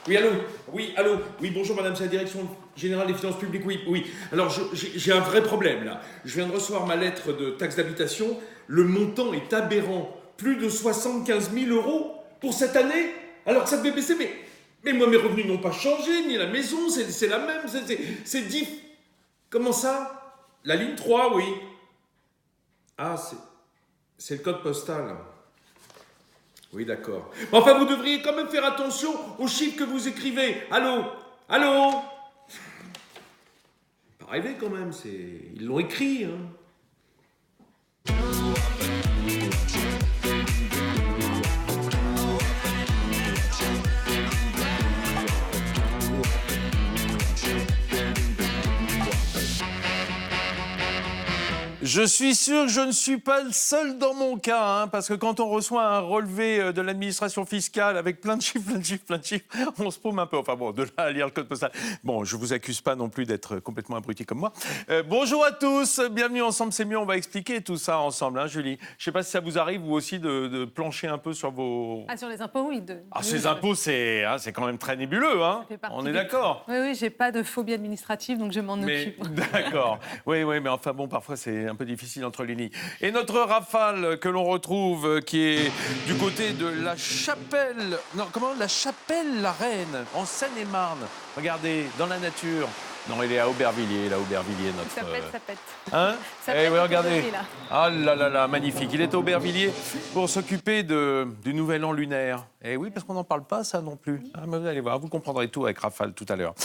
Oui, allô? Oui, allô? Oui, bonjour madame, c'est la direction générale des finances publiques, oui, oui. Alors, j'ai un vrai problème là. Je viens de recevoir ma lettre de taxe d'habitation. Le montant est aberrant. Plus de 75 000 euros pour cette année, alors que ça devait baisser, mais moi mes revenus n'ont pas changé, ni la maison, c'est la même, c'est diff. Comment ça? La ligne 3, oui. Ah, c'est le code postal. Oui, d'accord. Mais enfin, vous devriez quand même faire attention aux chiffres que vous écrivez. Allô? Allô? Pas rêver quand même, ils l'ont écrit, hein. Je suis sûr que je ne suis pas le seul dans mon cas, hein, parce que quand on reçoit un relevé de l'administration fiscale avec plein de chiffres, on se paume un peu. Enfin bon, de là à lire le code postal. Bon, je vous accuse pas non plus d'être complètement abruti comme moi. Bonjour à tous, bienvenue ensemble, c'est mieux, on va expliquer tout ça ensemble, hein, Julie. Je sais pas si ça vous arrive, vous aussi, de plancher un peu sur vos... Ah, sur les impôts, oui. Ces impôts, c'est quand même très nébuleux, hein. On est d'accord. Oui, j'ai pas de phobie administrative, donc je m'en occupe. D'accord. Oui, mais enfin bon, parfois c'est un peu difficile entre les lignes. Et notre rafale que l'on retrouve, qui est du côté de la Chapelle... Non, comment? La Chapelle-la-Reine, en Seine-et-Marne. Regardez, dans la nature. Non, il est à Aubervilliers, notre... Ça pète. Hein? Ça pète, oui, regardez. là. Ah là, magnifique. Il est à Aubervilliers pour s'occuper du nouvel an lunaire. Et oui, parce qu'on n'en parle pas, ça non plus. Ah, mais vous allez voir, vous comprendrez tout avec Rafale tout à l'heure.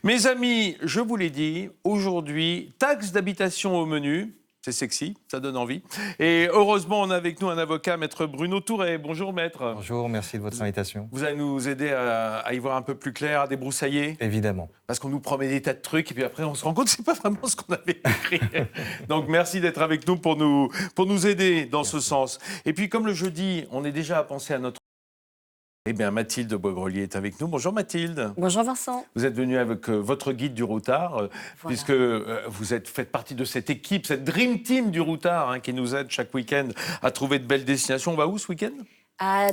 Mes amis, je vous l'ai dit, aujourd'hui, taxe d'habitation au menu. C'est sexy, ça donne envie. Et heureusement, on a avec nous un avocat, maître Bruno Touret. Bonjour, maître. Bonjour, merci de votre invitation. Vous allez nous aider à y voir un peu plus clair, à débroussailler? Évidemment. Parce qu'on nous promet des tas de trucs et puis après, on se rend compte que ce n'est pas vraiment ce qu'on avait écrit. Donc, merci d'être avec nous pour nous aider dans ce sens. Et puis, comme le jeudi, on est déjà à penser à notre... Eh bien, Mathilde Boisgrelier est avec nous. Bonjour Mathilde. Bonjour Vincent. Vous êtes venue avec votre guide du routard, puisque vous faites partie de cette équipe, cette dream team du routard, hein, qui nous aide chaque week-end à trouver de belles destinations. On va où ce week-end?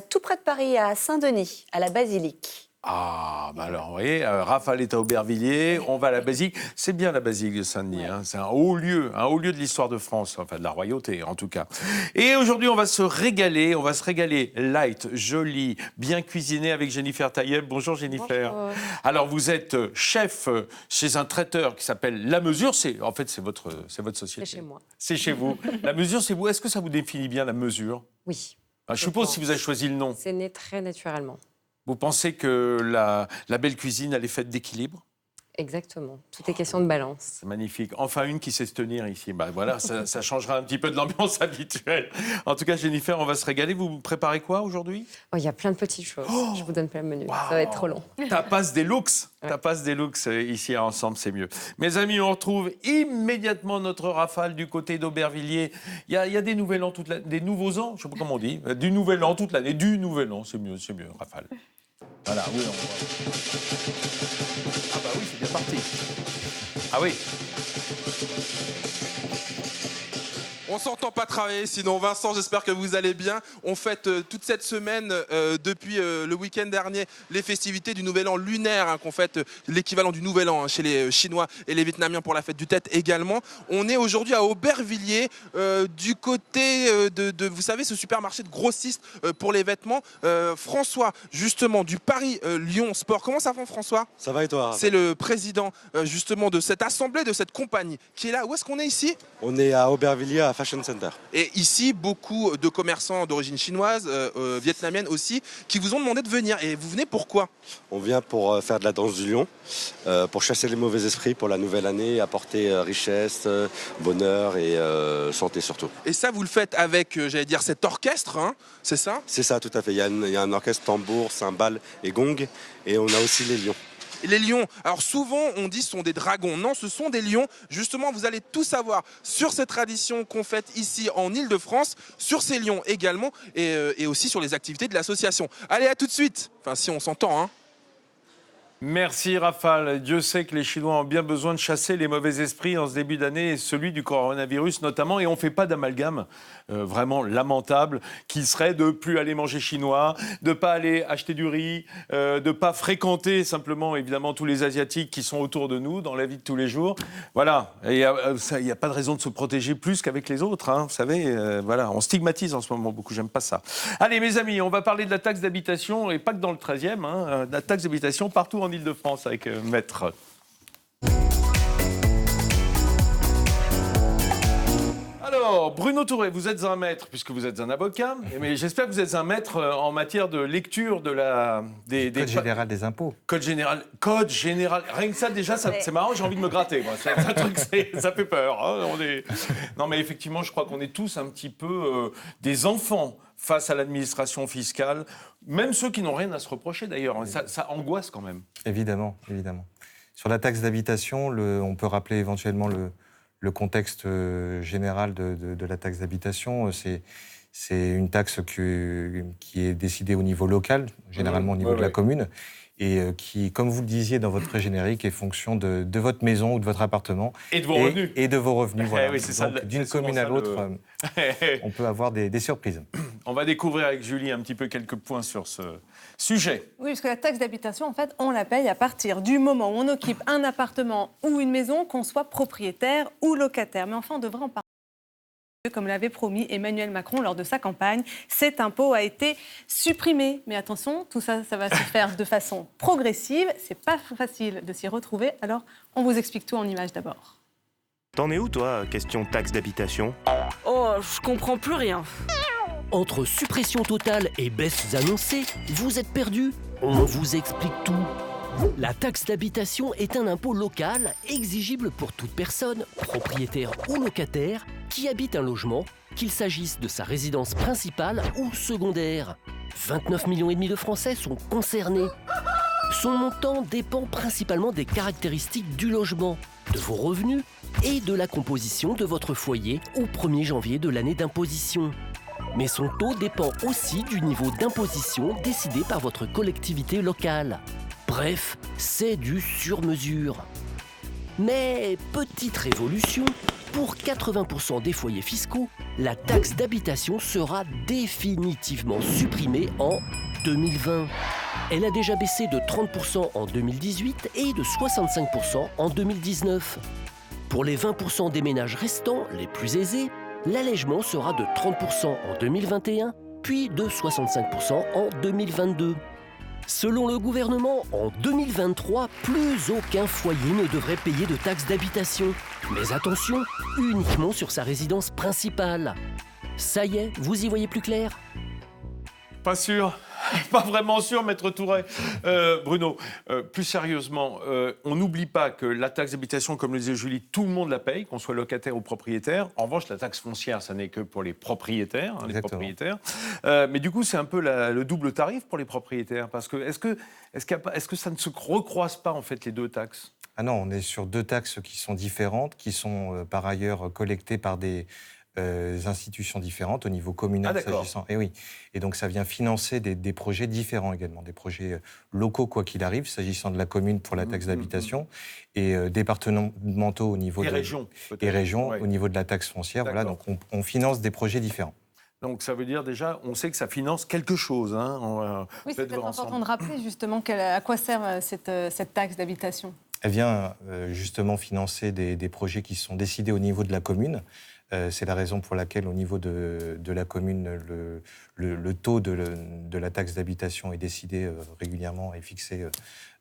Tout près de Paris, à Saint-Denis, à la Basilique. Ah, bah alors, vous voyez, Rafale est à Aubervilliers, on va à la basilique. C'est bien la basilique de Saint-Denis, hein, c'est un haut lieu de l'histoire de France, enfin de la royauté en tout cas. Et aujourd'hui, on va se régaler light, joli, bien cuisiné avec Jennifer Taïeb. Bonjour Jennifer. Bonjour. Alors, vous êtes chef chez un traiteur qui s'appelle La Mesure, c'est votre société. C'est chez moi. C'est chez vous. La Mesure, c'est vous. Est-ce que ça vous définit bien, La Mesure? Oui. Je suppose si vous avez choisi le nom. C'est né très naturellement. Vous pensez que la belle cuisine, elle est faite d'équilibre? Exactement. Tout est question de balance. C'est magnifique. Enfin, une qui sait se tenir ici. Bah, voilà, ça changera un petit peu de l'ambiance habituelle. En tout cas, Jennifer, on va se régaler. Vous préparez quoi aujourd'hui? Oh, il y a plein de petites choses. Je vous donne plein de menus. Wow. Ça va être trop long. Tapas des looks. Ouais. Tapas des looks ici ensemble, c'est mieux. Mes amis, on retrouve immédiatement notre Rafale du côté d'Aubervilliers. Il y a des nouvel an des nouveaux ans, je sais pas comment on dit, du nouvel an toute l'année, du nouvel an, c'est mieux, Rafale. Voilà, oui, Ah bah oui, c'est bien parti. Ah oui. On s'entend pas travailler, sinon Vincent, j'espère que vous allez bien. On fête toute cette semaine, depuis le week-end dernier, les festivités du Nouvel An lunaire, hein, qu'on fête l'équivalent du Nouvel An, hein, chez les Chinois et les Vietnamiens pour la fête du Tet également. On est aujourd'hui à Aubervilliers, du côté de, vous savez, ce supermarché de grossistes pour les vêtements. François, justement, du Paris Lyon Sport. Comment ça va, François? Ça va et toi? C'est le président, justement, de cette assemblée, de cette compagnie qui est là. Où est-ce qu'on est ici? On est à Aubervilliers, à Fashion Center. Et ici, beaucoup de commerçants d'origine chinoise, vietnamienne aussi, qui vous ont demandé de venir. Et vous venez pourquoi? On vient pour faire de la danse du lion, pour chasser les mauvais esprits pour la nouvelle année, apporter richesse, bonheur et santé surtout. Et ça, vous le faites avec, j'allais dire, cet orchestre, hein, c'est ça? C'est ça, tout à fait. Il y a un orchestre tambour, cymbales et gong, et on a aussi les lions. Les lions, alors souvent on dit ce sont des dragons, non, ce sont des lions. Justement, vous allez tout savoir sur ces traditions qu'on fête ici en Ile-de-France, sur ces lions également, et aussi sur les activités de l'association. Allez, à tout de suite. Enfin, si on s'entend, hein. Merci Rafale. Dieu sait que les Chinois ont bien besoin de chasser les mauvais esprits en ce début d'année, et celui du coronavirus notamment. Et on ne fait pas d'amalgame vraiment lamentable qui serait de plus aller manger chinois, de ne pas aller acheter du riz, de ne pas fréquenter simplement évidemment tous les Asiatiques qui sont autour de nous dans la vie de tous les jours. Voilà. Il n'y a pas de raison de se protéger plus qu'avec les autres. Hein. Vous savez, voilà. On stigmatise en ce moment beaucoup. J'aime pas ça. Allez mes amis, on va parler de la taxe d'habitation et pas que dans le 13e. Hein, la taxe d'habitation partout en Île-de-France avec Maître. Alors, Bruno Touré, vous êtes un maître, puisque vous êtes un avocat, mais j'espère que vous êtes un maître en matière de lecture de Code général des impôts. Code général. Rien que ça, déjà, c'est marrant, j'ai envie de me gratter. Moi. C'est un truc, ça fait peur. Hein. Non, mais effectivement, je crois qu'on est tous un petit peu des enfants face à l'administration fiscale, même ceux qui n'ont rien à se reprocher d'ailleurs. Ça angoisse quand même. Évidemment. Sur la taxe d'habitation, on peut rappeler éventuellement le contexte général de la taxe d'habitation. C'est une taxe qui est décidée au niveau local, généralement au niveau de la commune, et qui, comme vous le disiez dans votre générique, est fonction de votre maison ou de votre appartement. Et de vos revenus. Et de vos revenus, voilà. Oui, c'est donc, d'une commune à l'autre, on peut avoir des surprises. On va découvrir avec Julie un petit peu quelques points sur ce sujet. Oui, parce que la taxe d'habitation, en fait, on la paye à partir du moment où on occupe un appartement ou une maison, qu'on soit propriétaire ou locataire. Mais enfin, on devrait en parler. Comme l'avait promis Emmanuel Macron lors de sa campagne, cet impôt a été supprimé. Mais attention, tout ça, ça va se faire de façon progressive. C'est pas facile de s'y retrouver. Alors, on vous explique tout en images d'abord. T'en es où, toi, question taxe d'habitation? Oh, je comprends plus rien. Entre suppression totale et baisses annoncées, vous êtes perdu. On vous explique tout. La taxe d'habitation est un impôt local exigible pour toute personne, propriétaire ou locataire, qui habite un logement, qu'il s'agisse de sa résidence principale ou secondaire. 29,5 millions de Français sont concernés. Son montant dépend principalement des caractéristiques du logement, de vos revenus et de la composition de votre foyer au 1er janvier de l'année d'imposition. Mais son taux dépend aussi du niveau d'imposition décidé par votre collectivité locale. Bref, c'est du sur-mesure. Mais petite révolution, pour 80% des foyers fiscaux, la taxe d'habitation sera définitivement supprimée en 2020. Elle a déjà baissé de 30% en 2018 et de 65% en 2019. Pour les 20% des ménages restants, les plus aisés, l'allègement sera de 30% en 2021, puis de 65% en 2022. Selon le gouvernement, en 2023, plus aucun foyer ne devrait payer de taxe d'habitation. Mais attention, uniquement sur sa résidence principale. Ça y est, vous y voyez plus clair ? Pas sûr. Pas vraiment sûr, Maître Touré. Bruno, plus sérieusement, on n'oublie pas que la taxe d'habitation, comme le disait Julie, tout le monde la paye, qu'on soit locataire ou propriétaire. En revanche, la taxe foncière, ça n'est que pour les propriétaires. Hein, les propriétaires. Mais du coup, c'est un peu le double tarif pour les propriétaires. Parce que est-ce que ça ne se recroise pas, en fait, les deux taxes ? Ah non, on est sur deux taxes qui sont différentes, qui sont par ailleurs collectées par des institutions différentes au niveau communal. S'agissant. Et oui. Et donc ça vient financer des projets différents également, des projets locaux quoi qu'il arrive, s'agissant de la commune pour la taxe d'habitation, et départementaux au niveau régions au niveau de la taxe foncière. Voilà, donc on finance des projets différents. Donc ça veut dire déjà, on sait que ça finance quelque chose. Hein. Oui, c'est peut-être important de rappeler justement à quoi sert cette taxe d'habitation. Elle vient justement financer des projets qui sont décidés au niveau de la commune. C'est la raison pour laquelle, au niveau de la commune, le taux de la taxe d'habitation est décidé régulièrement et fixé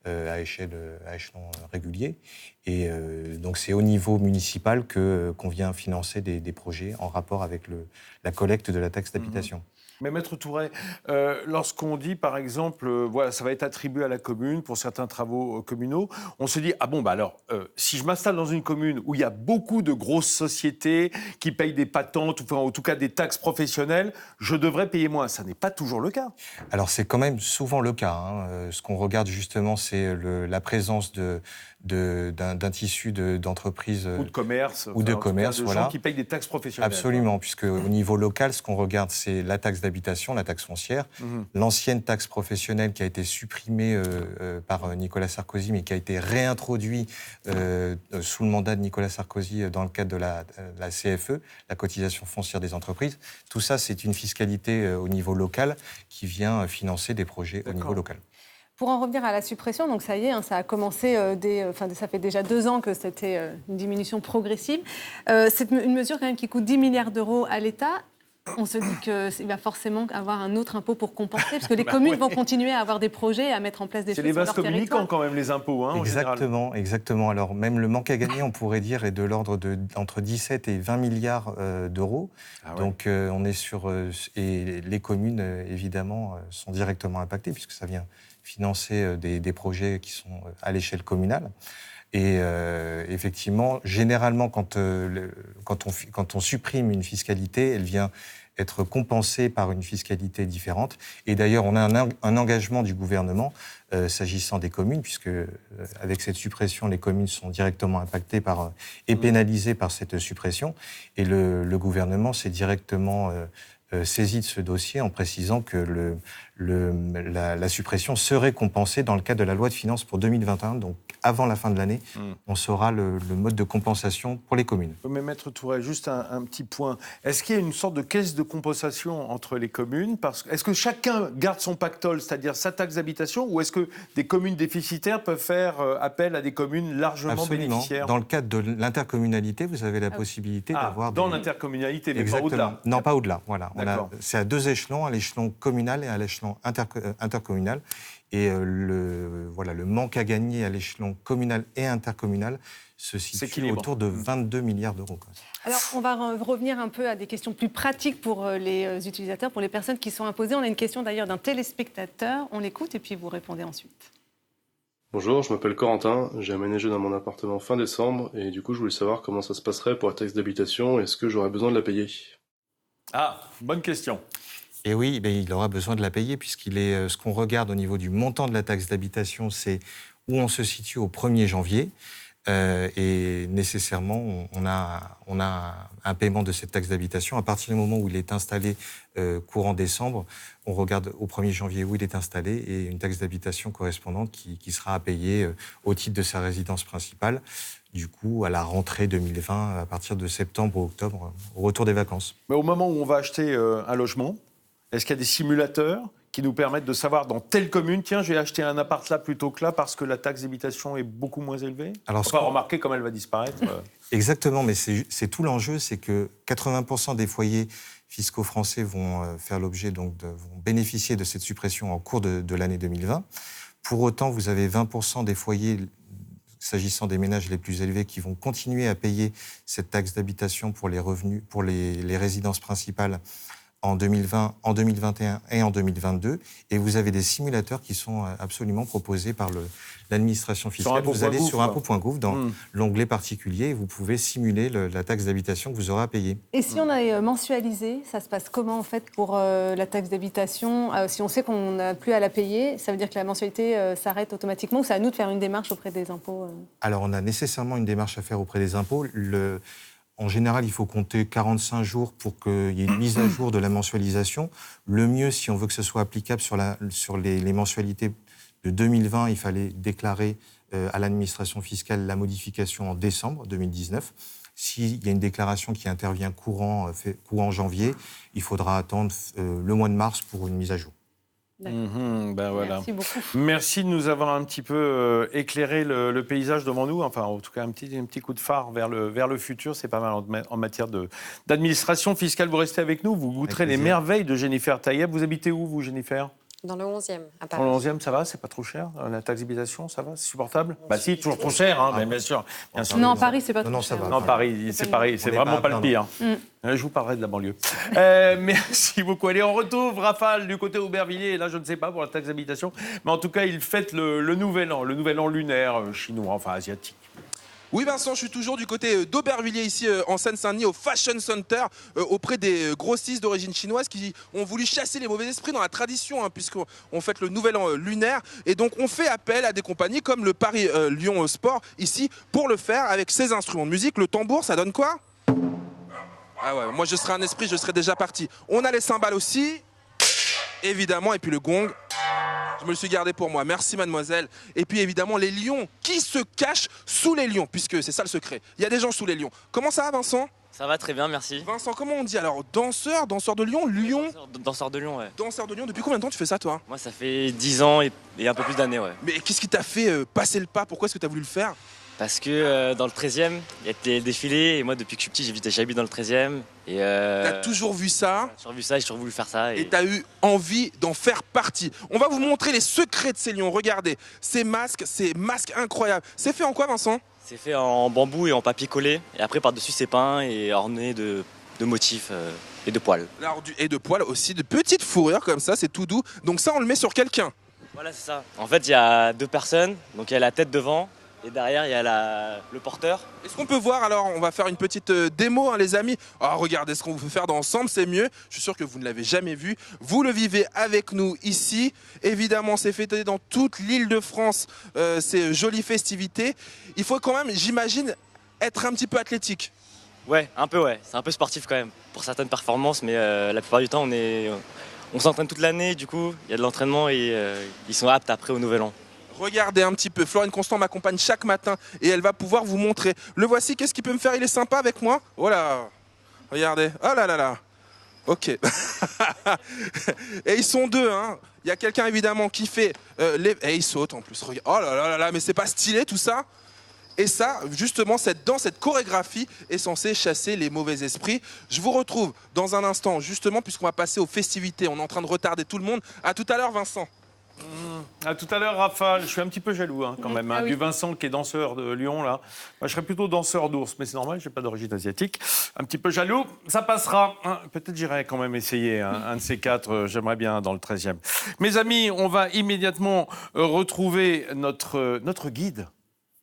à échelon régulier. Et donc, c'est au niveau municipal qu'on vient financer des projets en rapport avec la collecte de la taxe d'habitation. Mais Maître Touré, lorsqu'on dit, par exemple, voilà, ça va être attribué à la commune pour certains travaux communaux, on se dit, ah bon, bah alors, si je m'installe dans une commune où il y a beaucoup de grosses sociétés qui payent des patentes, ou en tout cas des taxes professionnelles, je devrais payer moins. Ça n'est pas toujours le cas. Alors, c'est quand même souvent le cas. Hein. Ce qu'on regarde justement, c'est la présence d'un tissu d'entreprises ou de commerce, de gens qui payent des taxes professionnelles. Absolument, puisque au niveau local, ce qu'on regarde, c'est la taxe d'habitation d'habitation, la taxe foncière, l'ancienne taxe professionnelle qui a été supprimée par Nicolas Sarkozy, mais qui a été réintroduite sous le mandat de Nicolas Sarkozy dans le cadre de la CFE, la cotisation foncière des entreprises. Tout ça, c'est une fiscalité au niveau local qui vient financer des projets au niveau local. Pour en revenir à la suppression, donc ça y est, ça a commencé, ça fait déjà 2 ans que c'était une diminution progressive. C'est une mesure quand même qui coûte 10 milliards d'euros à l'État. On se dit qu'il va forcément avoir un autre impôt pour compenser, parce que les communes vont continuer à avoir des projets, à mettre en place des choses sur leur territoire. C'est les vases communicants quand même, les impôts, hein, Exactement. Alors même le manque à gagner, on pourrait dire, est de l'ordre entre 17 et 20 milliards d'euros. Donc on est sur... et les communes, évidemment, sont directement impactées, puisque ça vient financer des projets qui sont à l'échelle communale. Et effectivement, généralement, quand on supprime une fiscalité, elle vient être compensée par une fiscalité différente. Et d'ailleurs, on a un engagement du gouvernement s'agissant des communes, puisque avec cette suppression, les communes sont directement impactées et pénalisées par cette suppression. Et le gouvernement s'est directement saisi de ce dossier en précisant que la suppression serait compensée dans le cadre de la loi de finances pour 2021. Donc, avant la fin de l'année, on saura le mode de compensation pour les communes. Mais Maître Tourret, juste un petit point. Est-ce qu'il y a une sorte de caisse de compensation entre les communes? Est-ce que chacun garde son pactole, c'est-à-dire sa taxe d'habitation, ou est-ce que des communes déficitaires peuvent faire appel à des communes largement bénéficiaires? Dans le cadre de l'intercommunalité, vous avez la possibilité d'avoir... Dans l'intercolimalité, mais pas au-delà. Non, pas au-delà. Voilà. C'est à 2 échelons, à l'échelon communal et à l'échelon intercommunal. Et le manque à gagner à l'échelon communal et intercommunal se situe autour de 22 milliards d'euros. Alors, on va revenir un peu à des questions plus pratiques pour les utilisateurs, pour les personnes qui sont imposées. On a une question d'ailleurs d'un téléspectateur. On l'écoute et puis vous répondez ensuite. Bonjour, je m'appelle Corentin. J'ai aménagé dans mon appartement fin décembre et du coup, je voulais savoir comment ça se passerait pour la taxe d'habitation. Est-ce que j'aurais besoin de la payer? Ah, bonne question. Et oui, il aura besoin de la payer puisqu'il est ce qu'on regarde au niveau du montant de la taxe d'habitation, c'est où on se situe au 1er janvier. Et nécessairement, on a un paiement de cette taxe d'habitation. À partir du moment où il est installé courant décembre, on regarde au 1er janvier où il est installé et une taxe d'habitation correspondante qui sera à payer au titre de sa résidence principale. Du coup, à la rentrée 2020, à partir de septembre ou octobre, au retour des vacances. Mais au moment où on va acheter un logement, est-ce qu'il y a des simulateurs qui nous permettent de savoir dans telle commune, tiens, j'ai acheté un appart là plutôt que là parce que la taxe d'habitation est beaucoup moins élevée? Alors, remarquer comme elle va disparaître. Exactement, mais c'est tout l'enjeu, c'est que 80% des foyers fiscaux français vont faire l'objet, vont bénéficier de cette suppression en cours de l'année 2020. Pour autant, vous avez 20% des foyers, s'agissant des ménages les plus élevés, qui vont continuer à payer cette taxe d'habitation pour les revenus, pour les résidences principales en 2020, en 2021 et en 2022. Et vous avez des simulateurs qui sont absolument proposés par l'administration fiscale. Vous allez sur impôt.gouv dans l'onglet particulier et vous pouvez simuler la taxe d'habitation que vous aurez à payer. Et si on a mensualisé, ça se passe comment en fait pour la taxe d'habitation? Si on sait qu'on n'a plus à la payer, ça veut dire que la mensualité s'arrête automatiquement ou c'est à nous de faire une démarche auprès des impôts? Alors on a nécessairement une démarche à faire auprès des impôts. En général, il faut compter 45 jours pour qu'il y ait une mise à jour de la mensualisation. Le mieux, si on veut que ce soit applicable sur les mensualités de 2020, il fallait déclarer à l'administration fiscale la modification en décembre 2019. S'il y a une déclaration qui intervient courant janvier, il faudra attendre le mois de mars pour une mise à jour. Voilà. Merci beaucoup. Merci de nous avoir un petit peu éclairé le paysage devant nous. Enfin, en tout cas, un petit coup de phare vers le futur. C'est pas mal en matière d'administration fiscale. Vous restez avec nous. Vous goûterez les merveilles de Jennifer Tayeb. Vous habitez où, vous, Jennifer? Dans le 11e, à Paris. Dans le 11e, ça va? C'est pas trop cher? La taxe d'habitation, ça va? C'est supportable? Bah si, toujours trop cher, hein, mais bien sûr. Non, Paris, c'est pas trop cher. Ça va. Non, Paris, c'est pareil. C'est vraiment pas le pire. Je vous parlerai de la banlieue. Merci beaucoup. Allez, on retrouve Rafale du côté Aubervilliers. Là, je ne sais pas pour la taxe d'habitation. Mais en tout cas, il fête le nouvel an lunaire chinois, enfin asiatique. Oui Vincent, je suis toujours du côté d'Aubervilliers ici en Seine-Saint-Denis au Fashion Center auprès des grossistes d'origine chinoise qui ont voulu chasser les mauvais esprits dans la tradition puisqu'on fête le nouvel an lunaire et donc on fait appel à des compagnies comme le Paris Lyon Sport ici pour le faire avec ses instruments de musique. Le tambour, ça donne quoi? Ah ouais, moi je serais un esprit, je serais déjà parti. On a les cymbales aussi. Évidemment, et puis le gong, je me le suis gardé pour moi. Merci mademoiselle. Et puis évidemment les lions. Qui se cachent sous les lions? Puisque c'est ça le secret. Il y a des gens sous les lions. Comment ça va Vincent? Ça va très bien, merci. Vincent, comment on dit alors? Danseur de lion? Lion? Danseur de lion, ouais. Danseur de lion, depuis combien de temps tu fais ça toi? Moi ça fait 10 ans et un peu plus d'années, ouais. Mais qu'est-ce qui t'a fait passer le pas? Pourquoi est-ce que tu as voulu le faire? Parce que dans le 13e, il y a des défilés et moi depuis que je suis petit, j'habite dans le 13e. T'as toujours vu ça? J'ai toujours vu ça et j'ai toujours voulu faire ça. Et t'as eu envie d'en faire partie. On va vous montrer les secrets de ces lions. Regardez, ces masques incroyables. C'est fait en quoi Vincent? C'est fait en bambou et en papier collé. Et après par-dessus c'est peint et orné de motifs et de poils. Alors, et de poils aussi, de petites fourrures comme ça, c'est tout doux. Donc ça on le met sur quelqu'un? Voilà c'est ça. En fait il y a 2 personnes, donc il y a la tête devant. Et derrière, il y a le porteur. Est-ce qu'on peut voir alors? On va faire une petite démo, hein, les amis. Ah, regardez ce qu'on veut faire ensemble, c'est mieux. Je suis sûr que vous ne l'avez jamais vu. Vous le vivez avec nous ici. Évidemment, c'est fêté dans toute l'île de France, ces jolies festivités. Il faut quand même, j'imagine, être un petit peu athlétique. Ouais, un peu, ouais. C'est un peu sportif quand même, pour certaines performances. Mais la plupart du temps, on s'entraîne toute l'année. Du coup, il y a de l'entraînement et ils sont aptes après au Nouvel An. Regardez un petit peu, Florine Constant m'accompagne chaque matin et elle va pouvoir vous montrer. Le voici, qu'est-ce qu'il peut me faire? Il est sympa avec moi? Voilà, regardez, oh là là là. Ok. Et ils sont 2, hein. Il y a quelqu'un évidemment qui fait et il saute en plus. Regarde. Oh là là là là, mais c'est pas stylé tout ça? Et ça, justement, cette danse, cette chorégraphie est censée chasser les mauvais esprits. Je vous retrouve dans un instant, justement, puisqu'on va passer aux festivités. On est en train de retarder tout le monde. À tout à l'heure, Vincent. À tout à l'heure, Raphaël. Je suis un petit peu jaloux quand même. Ah oui. Du Vincent qui est danseur de Lyon, là. Moi, je serais plutôt danseur d'ours, mais c'est normal, je n'ai pas d'origine asiatique. Un petit peu jaloux, ça passera. Peut-être j'irai quand même essayer un de ces 4. J'aimerais bien dans le 13e. Mes amis, on va immédiatement retrouver notre guide.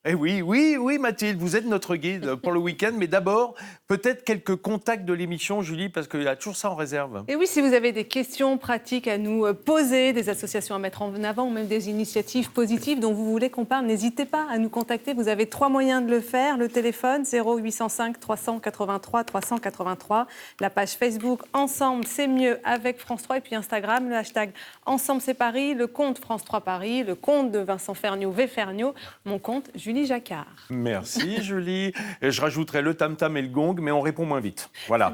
Eh oui, Mathilde, vous êtes notre guide pour le week-end. Mais d'abord, peut-être quelques contacts de l'émission, Julie, parce qu'il y a toujours ça en réserve. Et oui, si vous avez des questions pratiques à nous poser, des associations à mettre en avant, ou même des initiatives positives dont vous voulez qu'on parle, n'hésitez pas à nous contacter. Vous avez 3 moyens de le faire. Le téléphone 0805 383 383. La page Facebook Ensemble, c'est mieux avec France 3. Et puis Instagram, le hashtag Ensemble, c'est Paris. Le compte France 3 Paris. Le compte de Vincent Ferniaud, Ferniaud. Mon compte, Julie Jacquard. Merci Julie. Et je rajouterai le tam-tam et le gong, mais on répond moins vite. Voilà.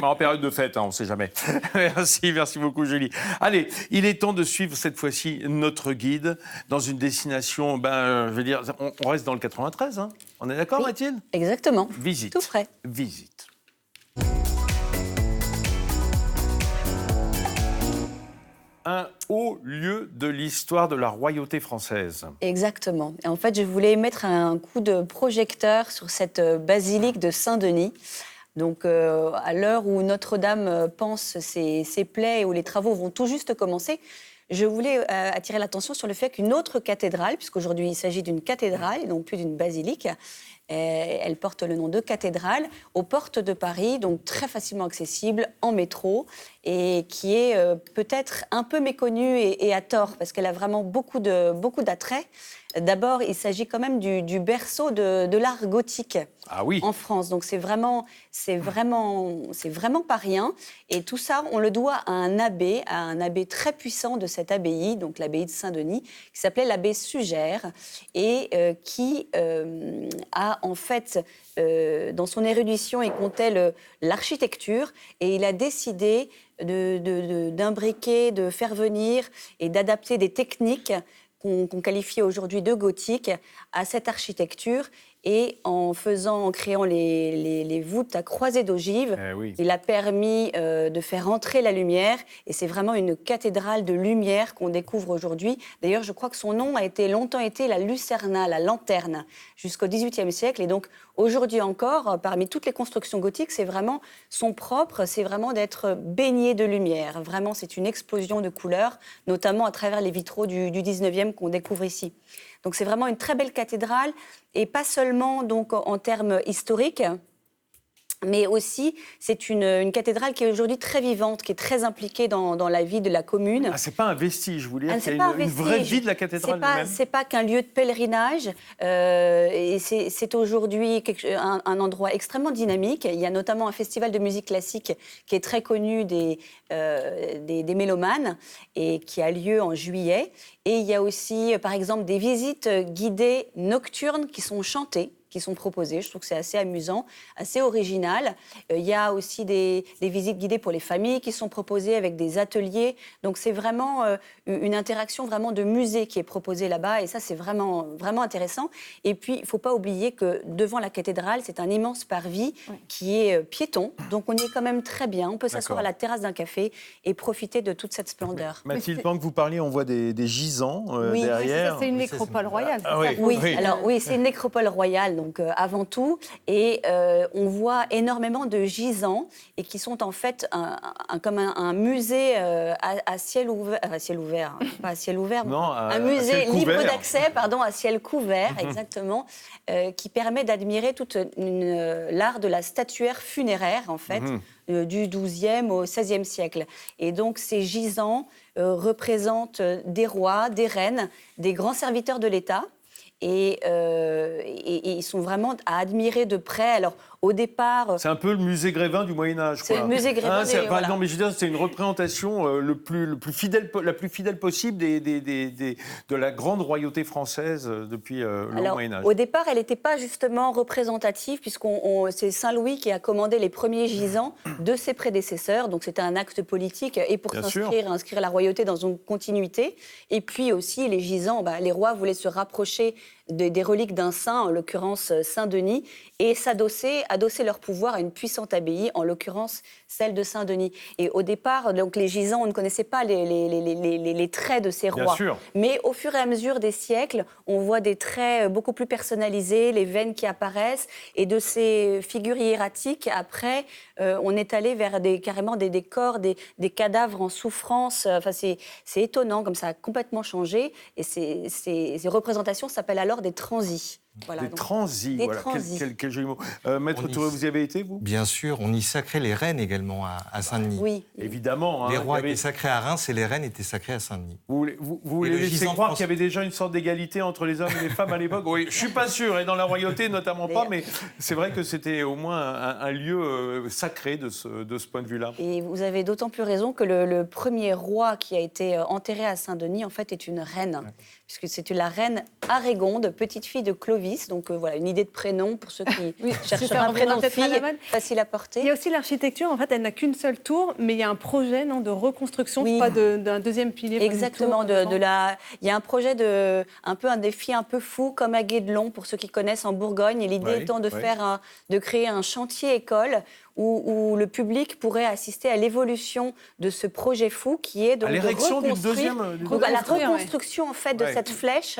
En période de fête, on ne sait jamais. Merci beaucoup Julie. Allez, il est temps de suivre cette fois-ci notre guide dans une destination, je veux dire, on reste dans le 93. On est d'accord, oui, Mathilde? Exactement. Visite. Tout frais. Visite. Un haut lieu de l'histoire de la royauté française. Exactement. Et en fait, je voulais mettre un coup de projecteur sur cette basilique de Saint-Denis. Donc, à l'heure où Notre-Dame pense ses plaies et où les travaux vont tout juste commencer, je voulais attirer l'attention sur le fait qu'une autre cathédrale, puisqu'aujourd'hui il s'agit d'une cathédrale et non plus d'une basilique, elle porte le nom de cathédrale, aux portes de Paris, donc très facilement accessible en métro, et qui est peut-être un peu méconnue et à tort, parce qu'elle a vraiment beaucoup d'attrait. D'abord, il s'agit quand même du berceau de l'art gothique en France. Donc c'est vraiment pas rien. Et tout ça, on le doit à un abbé très puissant de cette abbaye, donc l'abbaye de Saint-Denis, qui s'appelait l'abbé Sugère, et qui a en fait, dans son érudition, il comptait l'architecture, et il a décidé d'imbriquer, de faire venir et d'adapter des techniques qu'on qualifie aujourd'hui de gothique à cette architecture, et en créant les voûtes à croisée d'ogives, il a permis de faire entrer la lumière, et c'est vraiment une cathédrale de lumière qu'on découvre aujourd'hui. D'ailleurs, je crois que son nom a longtemps été la Lucerna, la lanterne, jusqu'au XVIIIe siècle, et donc aujourd'hui encore, parmi toutes les constructions gothiques, c'est vraiment son propre, c'est vraiment d'être baigné de lumière. Vraiment, c'est une explosion de couleurs, notamment à travers les vitraux du XIXe qu'on découvre ici. Donc c'est vraiment une très belle cathédrale, et pas seulement donc en termes historiques, Mais aussi, c'est une cathédrale qui est aujourd'hui très vivante, qui est très impliquée dans la vie de la commune. Ah, c'est pas un vestige, je voulais dire qu'il y C'est a pas un une vraie vestige. vie de la cathédrale elle-même. C'est pas qu'un lieu de pèlerinage. Et c'est aujourd'hui un endroit extrêmement dynamique. Il y a notamment un festival de musique classique qui est très connu des mélomanes et qui a lieu en juillet. Et il y a aussi, par exemple, des visites guidées nocturnes qui sont chantées, qui sont proposées. Je trouve que c'est assez amusant, assez original. Il y a aussi des visites guidées pour les familles qui sont proposées avec des ateliers. Donc c'est vraiment une interaction vraiment de musée qui est proposée là-bas. Et ça, c'est vraiment, vraiment intéressant. Et puis, il ne faut pas oublier que devant la cathédrale, c'est un immense parvis qui est piéton. Donc on y est quand même très bien. On peut s'asseoir à la terrasse d'un café et profiter de toute cette splendeur. Mathilde, pendant que vous parliez, on voit des gisants Oui, derrière. C'est une nécropole royale. Ah, oui. Oui, alors oui, c'est une nécropole royale, donc avant tout, et on voit énormément de gisants et qui sont en fait comme un musée à ciel ouvert, pas à ciel ouvert, non, un musée libre d'accès, à ciel couvert, exactement, qui permet d'admirer toute l'art de la statuaire funéraire en fait. Du XIIe au XVIe siècle. Et donc ces gisants représentent des rois, des reines, des grands serviteurs de l'État. Et ils sont vraiment à admirer de près. Alors, au départ... C'est un peu le musée Grévin du Moyen-Âge. C'est le musée Grévin. Voilà. Non, mais je veux dire, c'est une représentation la plus fidèle possible de la grande royauté française depuis le Moyen-Âge. Au départ, elle n'était pas justement représentative, c'est Saint-Louis qui a commandé les premiers gisants de ses prédécesseurs. Donc, c'était un acte politique et pour inscrire la royauté dans une continuité. Et puis aussi, les gisants, les rois voulaient se rapprocher des reliques d'un saint, en l'occurrence Saint-Denis, et adosser leur pouvoir à une puissante abbaye, en l'occurrence celle de Saint-Denis. Et au départ, donc, les gisants, on ne connaissait pas les traits de ces rois. Mais au fur et à mesure des siècles, on voit des traits beaucoup plus personnalisés, les veines qui apparaissent, et de ces figures hiératiques, après, on est allé vers carrément des corps, des cadavres en souffrance. Enfin, c'est étonnant, comme ça a complètement changé. Et ces représentations s'appellent alors des transis. Voilà, des transis, voilà. Quel joli mot. Maître Touré, vous y avez été, vous ? Bien sûr, on y sacrait les reines également à Saint-Denis. Oui. Évidemment. Les rois étaient sacrés à Reims et les reines étaient sacrées à Saint-Denis. Vous voulez laisser croire qu'il y avait déjà une sorte d'égalité entre les hommes et les femmes à l'époque ? Oui, je ne suis pas sûr, et dans la royauté notamment pas, mais c'est vrai que c'était au moins un lieu sacré de ce point de vue-là. Et vous avez d'autant plus raison que le premier roi qui a été enterré à Saint-Denis, en fait, est une reine. Ouais. Puisque c'est la reine Arégonde, petite fille de Clovis. Donc voilà, une idée de prénom pour ceux qui cherchent un prénom de fille facile à porter. Il y a aussi l'architecture. En fait, elle n'a qu'une seule tour, mais il y a un projet de reconstruction, je crois, d'un deuxième pilier. Exactement. Il y a un projet un défi un peu fou, comme à Guédelon, pour ceux qui connaissent en Bourgogne. Et l'idée étant de créer un chantier école où le public pourrait assister à l'évolution de ce projet fou qui est donc à l'érection d'une deuxième... à la reconstruction en fait de cette flèche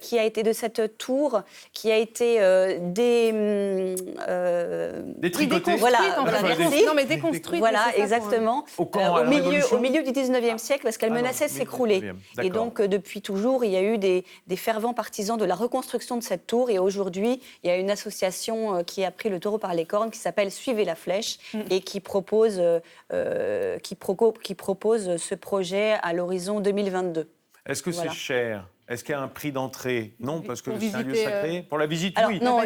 qui a été de cette tour qui a été détricotée. Voilà, déconstruite. Voilà, exactement. Au milieu du 19e siècle parce qu'elle menaçait de s'écrouler. Et donc depuis toujours, il y a eu des fervents partisans de la reconstruction de cette tour et aujourd'hui, il y a une association qui a pris le taureau par les cornes qui s'appelle Suivez la flèche et qui propose ce projet à l'horizon 2022. Est-ce que c'est cher ? Est-ce qu'il y a un prix d'entrée ? Non, parce que c'est un lieu sacré. Pour la visite, alors, oui. Non,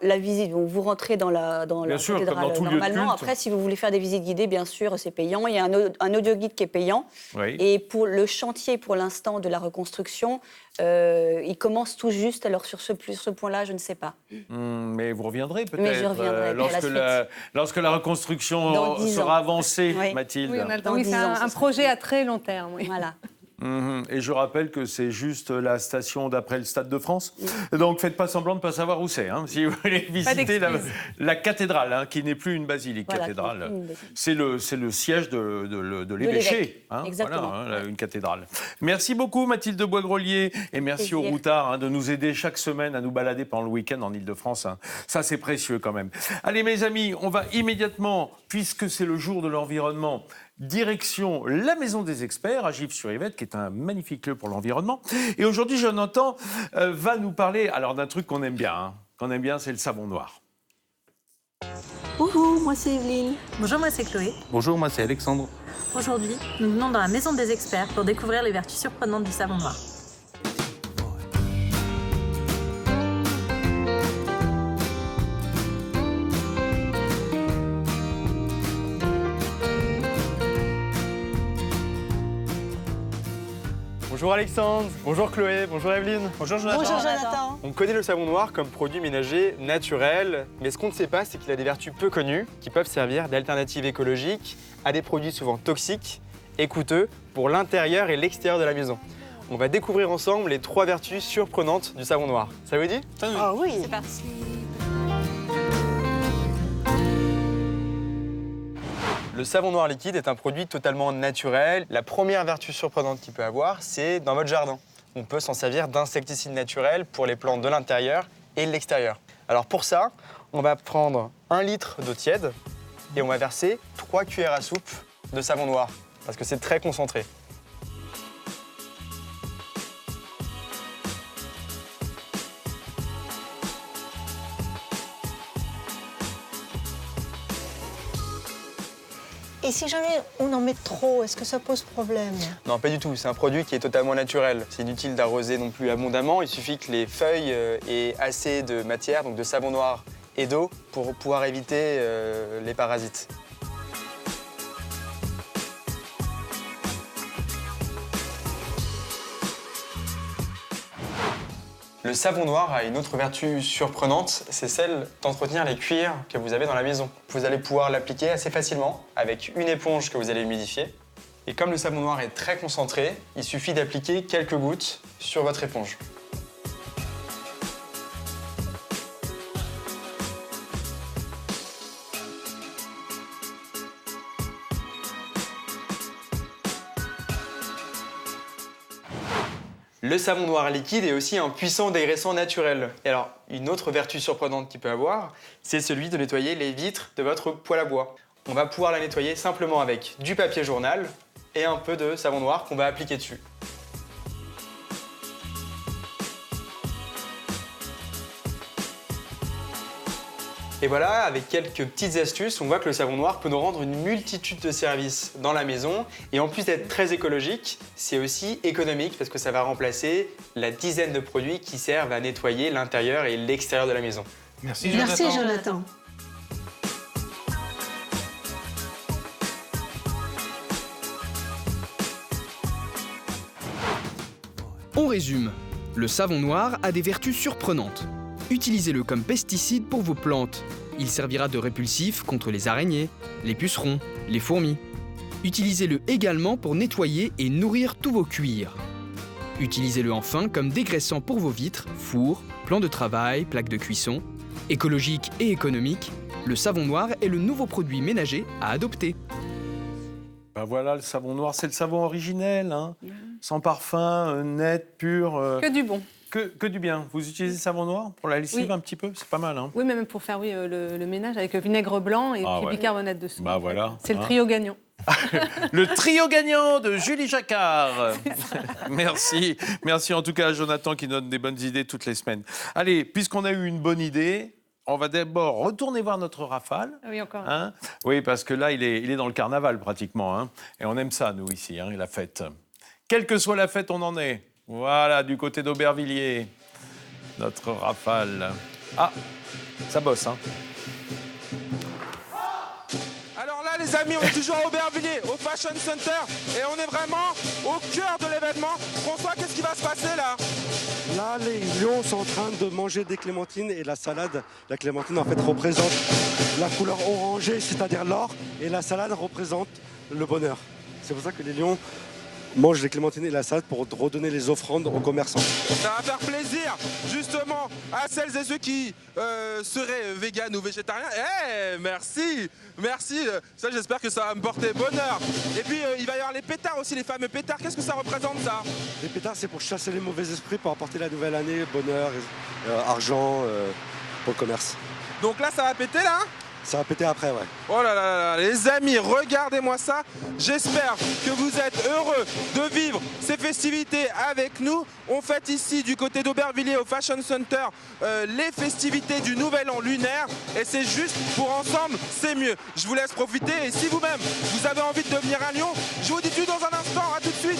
la visite, vous rentrez dans la cathédrale normalement. Après, si vous voulez faire des visites guidées, bien sûr, c'est payant. Il y a un audio-guide qui est payant. Oui. Et pour le chantier, pour l'instant, de la reconstruction, il commence tout juste. Alors, sur ce point-là, je ne sais pas. Mais vous reviendrez peut-être. Mais je reviendrai lorsque la reconstruction sera avancée, oui. Mathilde. Oui, on a le temps. Oui, c'est un projet à très long terme. Oui. Voilà. Et je rappelle que c'est juste la station d'après le Stade de France. Donc, faites pas semblant de ne pas savoir où c'est. Si vous voulez visiter la cathédrale, qui n'est plus une basilique cathédrale. C'est le siège de l'évêché. Exactement. Voilà, une cathédrale. Merci beaucoup, Mathilde de Boisgrelier. Et merci aux routards de nous aider chaque semaine à nous balader pendant le week-end en Ile-de-France. Ça, c'est précieux quand même. Allez, mes amis, on va immédiatement, puisque c'est le jour de l'environnement, direction la Maison des Experts à Gif-sur-Yvette, qui est un magnifique lieu pour l'environnement. Et aujourd'hui, Jonathan va nous parler d'un truc qu'on aime bien. Qu'on aime bien, c'est le savon noir. Bonjour, moi c'est Evelyne. Bonjour, moi c'est Chloé. Bonjour, moi c'est Alexandre. Aujourd'hui, nous venons dans la maison des experts pour découvrir les vertus surprenantes du savon noir. Bonjour Alexandre, bonjour Chloé, bonjour Evelyne. Bonjour Jonathan. Bonjour Jonathan. On connaît le savon noir comme produit ménager naturel, mais ce qu'on ne sait pas, c'est qu'il a des vertus peu connues qui peuvent servir d'alternative écologique à des produits souvent toxiques et coûteux pour l'intérieur et l'extérieur de la maison. On va découvrir ensemble les 3 vertus surprenantes du savon noir. Ça vous dit? Ah oui. C'est parti. Le savon noir liquide est un produit totalement naturel. La première vertu surprenante qu'il peut avoir, c'est dans votre jardin. On peut s'en servir d'insecticide naturel pour les plantes de l'intérieur et de l'extérieur. Alors pour ça, on va prendre 1 litre d'eau tiède et on va verser 3 cuillères à soupe de savon noir, parce que c'est très concentré. Et si jamais on en met trop, est-ce que ça pose problème? Non, pas du tout. C'est un produit qui est totalement naturel. C'est inutile d'arroser non plus abondamment. Il suffit que les feuilles aient assez de matière, donc de savon noir et d'eau, pour pouvoir éviter les parasites. Le savon noir a une autre vertu surprenante, c'est celle d'entretenir les cuirs que vous avez dans la maison. Vous allez pouvoir l'appliquer assez facilement avec une éponge que vous allez humidifier. Et comme le savon noir est très concentré, il suffit d'appliquer quelques gouttes sur votre éponge. Le savon noir liquide est aussi un puissant dégraissant naturel. Et alors, une autre vertu surprenante qu'il peut avoir, c'est celui de nettoyer les vitres de votre poêle à bois. On va pouvoir la nettoyer simplement avec du papier journal et un peu de savon noir qu'on va appliquer dessus. Et voilà, avec quelques petites astuces, on voit que le savon noir peut nous rendre une multitude de services dans la maison. Et en plus d'être très écologique, c'est aussi économique parce que ça va remplacer la dizaine de produits qui servent à nettoyer l'intérieur et l'extérieur de la maison. Merci Jonathan. Merci Jonathan. On résume. Le savon noir a des vertus surprenantes. Utilisez-le comme pesticide pour vos plantes. Il servira de répulsif contre les araignées, les pucerons, les fourmis. Utilisez-le également pour nettoyer et nourrir tous vos cuirs. Utilisez-le enfin comme dégraissant pour vos vitres, fours, plans de travail, plaques de cuisson. Écologique et économique, le savon noir est le nouveau produit ménager à adopter. Ben voilà, le savon noir, c'est le savon originel, hein. Sans parfum, net, pur. Que du bon. Que du bien. Vous utilisez le savon noir pour la lessive un petit peu? C'est pas mal, hein? Oui, mais même pour faire le ménage avec le vinaigre blanc et puis bicarbonate de soude. Bah voilà. C'est le trio gagnant. Le trio gagnant de Julie Jacquard. Merci. Merci en tout cas à Jonathan qui donne des bonnes idées toutes les semaines. Allez, puisqu'on a eu une bonne idée, on va d'abord retourner voir notre Rafale. Oui, encore. Hein? Oui, parce que là, il est dans le carnaval pratiquement. Hein? Et on aime ça, nous, ici, hein, la fête. Quelle que soit la fête, on en est. Voilà, du côté d'Aubervilliers, notre Rafale. Ah, ça bosse, hein. Alors là, les amis, on est toujours à Aubervilliers, au Fashion Center, et on est vraiment au cœur de l'événement. François, qu'est-ce qui va se passer là? Là, les lions sont en train de manger des clémentines et la salade, la clémentine en fait représente la couleur orangée, c'est-à-dire l'or, et la salade représente le bonheur. C'est pour ça que les lions mangent les clémentines et la salade pour redonner les offrandes aux commerçants. Ça va faire plaisir justement à celles et ceux qui seraient véganes ou végétariens. Merci, merci. Ça, j'espère que ça va me porter bonheur. Et puis, il va y avoir les pétards aussi, les fameux pétards. Qu'est-ce que ça représente, ça? Les pétards, c'est pour chasser les mauvais esprits, pour apporter la nouvelle année, bonheur, argent pour le commerce. Donc là, ça va péter, là? Ça va péter après, ouais. Oh là là là, les amis, regardez-moi ça. J'espère que vous êtes heureux de vivre ces festivités avec nous. On fête ici, du côté d'Aubervilliers, au Fashion Center, les festivités du Nouvel An lunaire. Et c'est juste pour ensemble, c'est mieux. Je vous laisse profiter. Et si vous-même, vous avez envie de devenir un lion, je vous dis tout dans un instant. À tout de suite.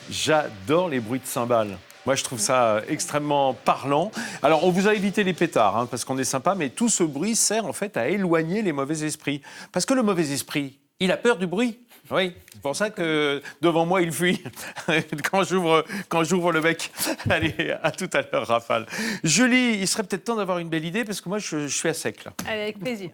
J'adore les bruits de cymbales. Moi, je trouve ça extrêmement parlant. Alors, on vous a évité les pétards, hein, parce qu'on est sympa, mais tout ce bruit sert en fait à éloigner les mauvais esprits. Parce que le mauvais esprit, il a peur du bruit. Oui, c'est pour ça que devant moi, il fuit quand j'ouvre le bec. Allez, à tout à l'heure, Rafale. Julie, il serait peut-être temps d'avoir une belle idée, parce que moi, je suis à sec, là. Allez, avec plaisir.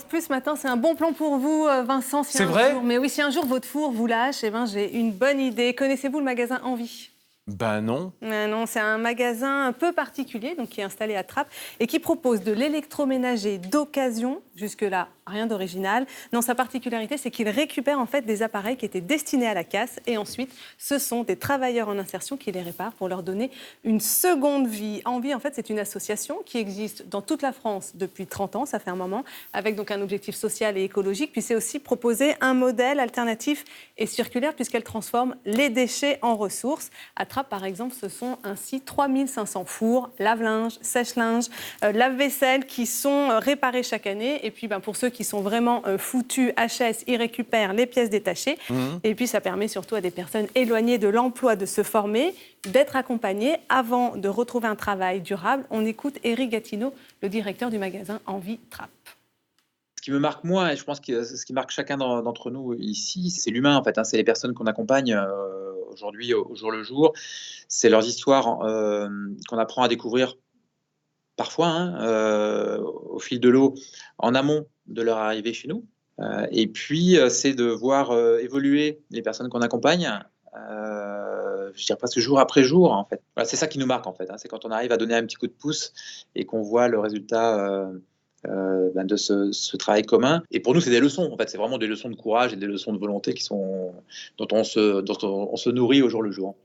Plus ce matin, c'est un bon plan pour vous, Vincent. C'est vrai ? Mais oui, si un jour votre four vous lâche, eh ben, j'ai une bonne idée. Connaissez-vous le magasin Envie ? Ben non. Non, c'est un magasin un peu particulier, donc qui est installé à Trappes et qui propose de l'électroménager d'occasion. Jusque-là, rien d'original. Non, sa particularité, c'est qu'il récupère en fait des appareils qui étaient destinés à la casse et ensuite, ce sont des travailleurs en insertion qui les réparent pour leur donner une seconde vie. Envie, en fait, c'est une association qui existe dans toute la France depuis 30 ans, ça fait un moment, avec donc un objectif social et écologique. Puis c'est aussi proposer un modèle alternatif et circulaire puisqu'elle transforme les déchets en ressources. À Trappes, par exemple, ce sont ainsi 3500 fours, lave-linge, sèche-linge, lave-vaisselle qui sont réparés chaque année. Et puis, pour ceux qui sont vraiment foutus, HS, ils récupèrent les pièces détachées. Et puis, ça permet surtout à des personnes éloignées de l'emploi de se former, d'être accompagnées avant de retrouver un travail durable. On écoute Éric Gatineau, le directeur du magasin Envie Trappes. Ce qui me marque moi, et je pense que ce qui marque chacun d'entre nous ici, c'est l'humain en fait. C'est les personnes qu'on accompagne aujourd'hui au jour le jour. C'est leurs histoires qu'on apprend à découvrir parfois au fil de l'eau en amont de leur arrivée chez nous. Et puis, c'est de voir évoluer les personnes qu'on accompagne. Je dirais presque jour après jour en fait. Voilà, c'est ça qui nous marque en fait. C'est quand on arrive à donner un petit coup de pouce et qu'on voit le résultat de ce travail commun. Et pour nous, c'est des leçons. En fait, c'est vraiment des leçons de courage et des leçons de volonté dont on se nourrit au jour le jour.